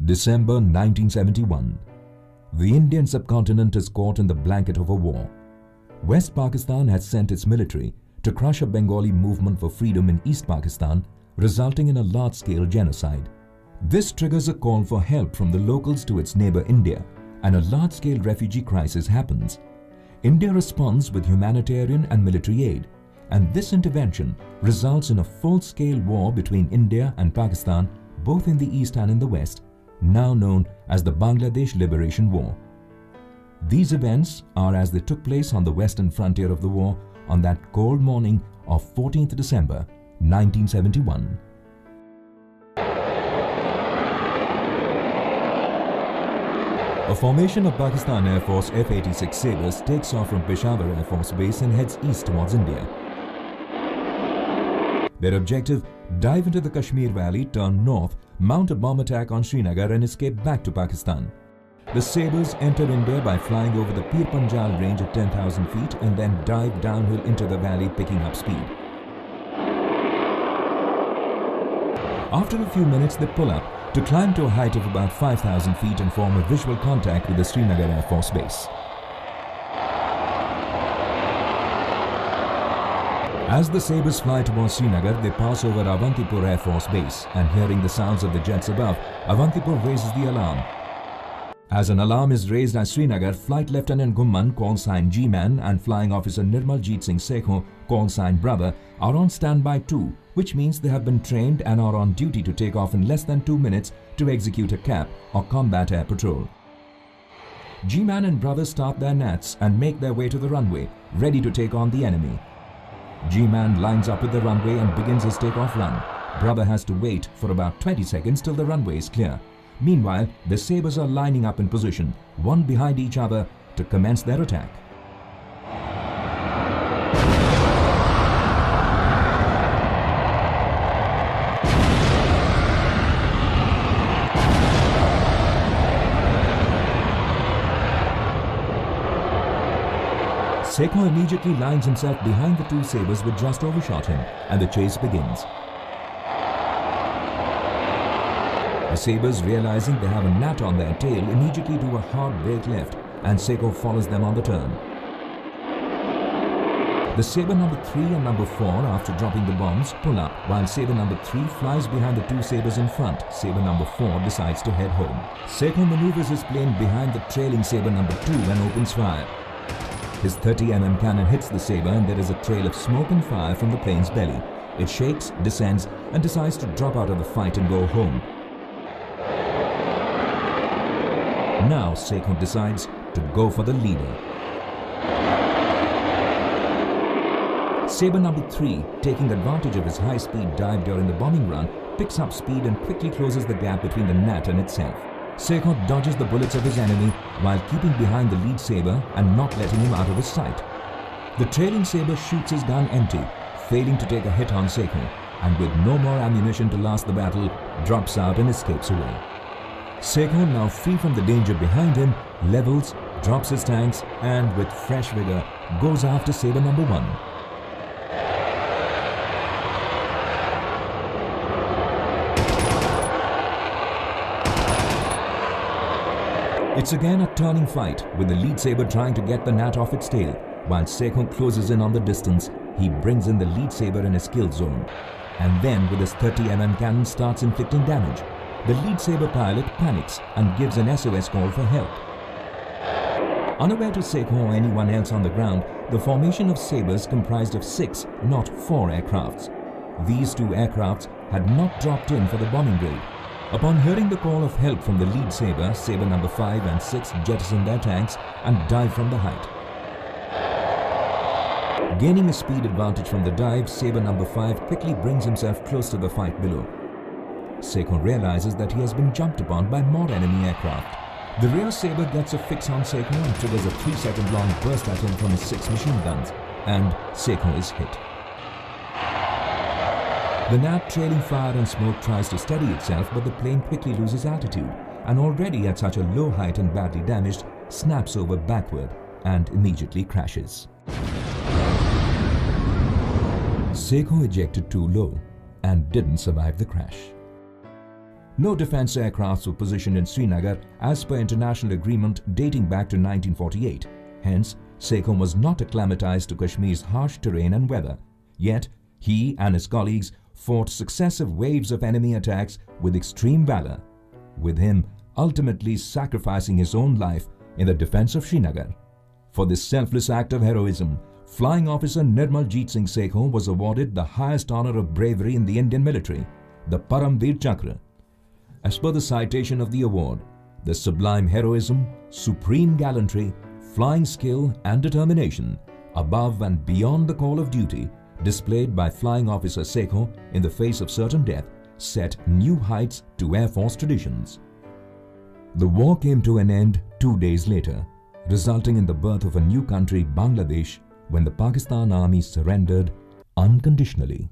December 1971. The Indian subcontinent is caught in the blanket of a war. West Pakistan had sent its military to crush a Bengali movement for freedom in East Pakistan, resulting in a large-scale genocide. This triggers a call for help from the locals to its neighbor India, and a large-scale refugee crisis happens. India responds with humanitarian and military aid, and this intervention results in a full-scale war between India and Pakistan, both in the east and in the west, now known as the Bangladesh Liberation War. These events are as they took place on the western frontier of the war on that cold morning of 14th December 1971. A formation of Pakistan Air Force F-86 Sabres takes off from Peshawar Air Force Base and heads east towards India. Their objective: dive into the Kashmir Valley, turn north, mount a bomb attack on Srinagar and escape back to Pakistan. The Sabres entered India by flying over the Pir Panjal range at 10,000 feet and then dive downhill into the valley, picking up speed. After a few minutes, they pull up to climb to a height of about 5,000 feet and form a visual contact with the Srinagar Air Force Base. As the Sabres fly towards Srinagar, they pass over Avantipur Air Force Base, and hearing the sounds of the jets above, Avantipur raises the alarm. As an alarm is raised at Srinagar, Flight Lieutenant Gumman, call sign G-Man, and Flying Officer Nirmal Jit Singh Shekon, call sign Brother, are on standby too, which means they have been trained and are on duty to take off in less than 2 minutes to execute a CAP or combat air patrol. G-Man and Brother start their nats and make their way to the runway, ready to take on the enemy. G-Man lines up with the runway and begins his takeoff run. Brother has to wait for about 20 seconds till the runway is clear. Meanwhile, the Sabres are lining up in position, one behind each other, to commence their attack. Shekon immediately lines himself behind the two Sabres which just overshot him, and the chase begins. The Sabres, realizing they have a gnat on their tail, immediately do a hard brake left, and Shekon follows them on the turn. The Sabre number 3 and number 4, after dropping the bombs, pull up, while Sabre number 3 flies behind the two Sabres in front. Sabre number 4 decides to head home. Shekon maneuvers his plane behind the trailing Sabre number 2 and opens fire. His 30mm cannon hits the Sabre and there is a trail of smoke and fire from the plane's belly. It shakes, descends, and decides to drop out of the fight and go home. Now Shekon decides to go for the leader. Sabre number 3, taking advantage of his high-speed dive during the bombing run, picks up speed and quickly closes the gap between the gnat and itself. Shekon dodges the bullets of his enemy while keeping behind the lead Sabre and not letting him out of his sight. The trailing Sabre shoots his gun empty, failing to take a hit on Shekon, and with no more ammunition to last the battle, drops out and escapes away. Shekon, now free from the danger behind him, levels, drops his tanks, and with fresh vigor goes after Sabre number 1. It's again a turning fight, with the lead Sabre trying to get the gnat off its tail. While Shekon closes in on the distance, he brings in the lead Sabre in his kill zone. And then with his 30mm cannon starts inflicting damage. The lead Sabre pilot panics and gives an SOS call for help. Unaware to Shekon or anyone else on the ground, the formation of Sabres comprised of 6, not 4 aircrafts. These 2 aircrafts had not dropped in for the bombing raid. Upon hearing the call of help from the lead Sabre, Sabre number 5 and 6 jettison their tanks and dive from the height. Gaining a speed advantage from the dive, Sabre number 5 quickly brings himself close to the fight below. Shekon realizes that he has been jumped upon by more enemy aircraft. The rear Sabre gets a fix on Shekon and triggers a 3-second long burst at him from his 6 machine guns, and Shekon is hit. The gnat, trailing fire and smoke, tries to steady itself, but the plane quickly loses altitude, and already at such a low height and badly damaged, snaps over backward and immediately crashes. Shekon ejected too low and didn't survive the crash. No defense aircrafts were positioned in Srinagar as per international agreement dating back to 1948. Hence, Shekon was not acclimatized to Kashmir's harsh terrain and weather. Yet, he and his colleagues fought successive waves of enemy attacks with extreme valor, with him ultimately sacrificing his own life in the defense of Srinagar. For this selfless act of heroism, Flying Officer Nirmal Jit Singh Shekon was awarded the highest honor of bravery in the Indian military, the Param Vir Chakra. As per the citation of the award, the sublime heroism, supreme gallantry, flying skill and determination, above and beyond the call of duty, displayed by Flying Officer Shekon in the face of certain death, set new heights to Air Force traditions. The war came to an end 2 days later, resulting in the birth of a new country, Bangladesh, when the Pakistan Army surrendered unconditionally.